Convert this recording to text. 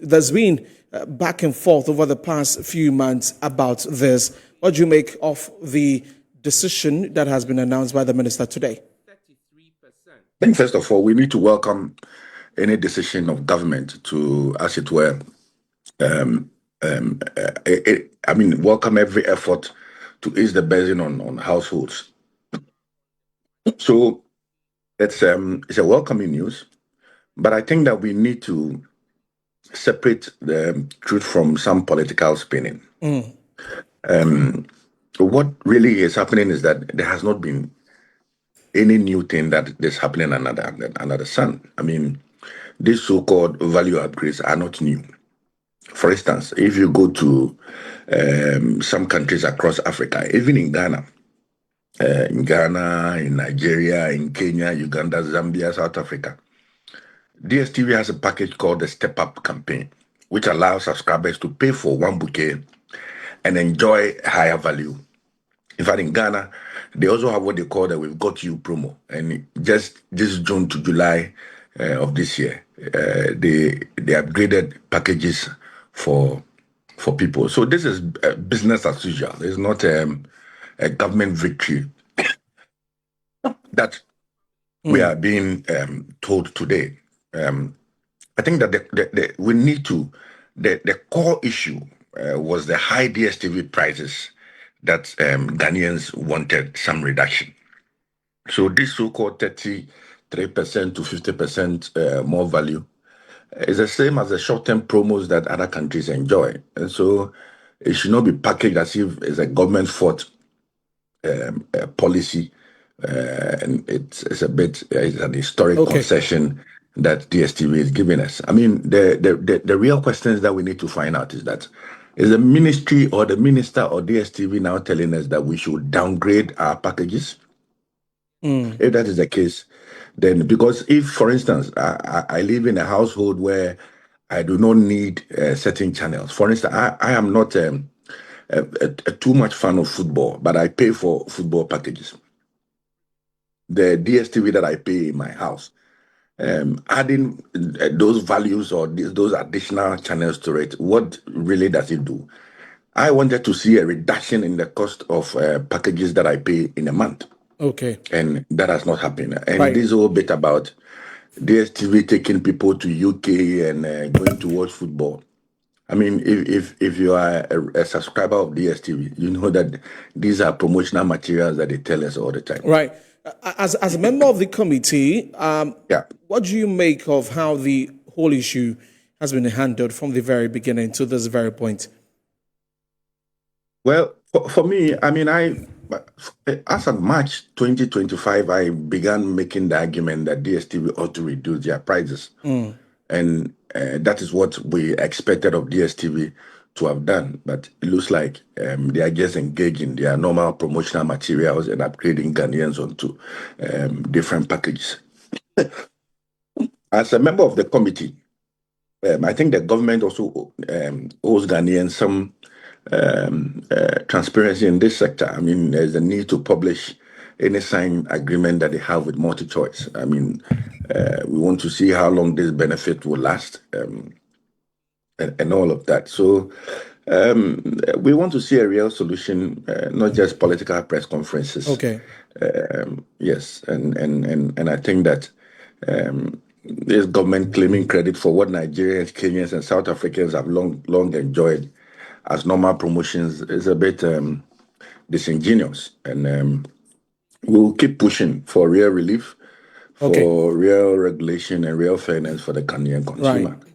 there's been back and forth over the past few months about this. What do you make of the decision that has been announced by the minister today? I think, first of all, we need to welcome any decision of government to, as it were, welcome every effort to ease the burden on households. So it's a welcoming news, but I think that we need to separate the truth from some political spinning. What really is happening is that there has not been any new thing that is happening under the sun. I mean, these so-called value upgrades are not new. For instance, if you go to some countries across Africa, even in Ghana, in Nigeria, in Kenya, Uganda, Zambia, South Africa, DSTV has a package called the Step Up campaign, which allows subscribers to pay for one bouquet and enjoy higher value. In fact, in Ghana, they also have what they call the We've Got You promo. And just this June to July of this year, they upgraded packages for people. So this is business as usual. It's not a government victory that we are being told today. I think that we need to, the core issue was the high DSTV prices that Ghanaians wanted some reduction. So this so-called 33% to 50% more value is the same as the short-term promos that other countries enjoy. And so it should not be packaged as if it's a government-fought policy. And it's it's an historic concession that DSTV is giving us. I mean, the real questions that we need to find out is that, is the ministry or the minister or DSTV now telling us that we should downgrade our packages? If that is the case, then, because if, for instance, I live in a household where I do not need certain channels. For instance, I am not a too much fan of football, but I pay for football packages. The DSTV that I pay in my house, adding those values or those additional channels to it, what really does it do? I wanted to see a reduction in the cost of packages that I pay in a month. Okay. And that has not happened. And this whole bit about DSTV taking people to UK and going to watch football. I mean, if you are a subscriber of DSTV, you know that these are promotional materials that they tell us all the time. Right. As a member of the committee, what do you make of how the whole issue has been handled from the very beginning to this very point? Well, for me, I mean, as of March 2025, I began making the argument that DSTV ought to reduce their prices. And that is what we expected of DSTV to have done. But it looks like they are just engaged in their normal promotional materials and upgrading Ghanaians onto different packages. As a member of the committee, I think the government also owes Ghanaians some transparency in this sector. I mean, there's a need to publish any signed agreement that they have with multi-choice. I mean, we want to see how long this benefit will last and all of that. So we want to see a real solution, not just political press conferences. Okay. Yes, and I think that this government claiming credit for what Nigerians, Kenyans, and South Africans have long enjoyed as normal promotions is a bit disingenuous. And we'll keep pushing for real relief, for real regulation and real fairness for the Ghanaian consumer. Right.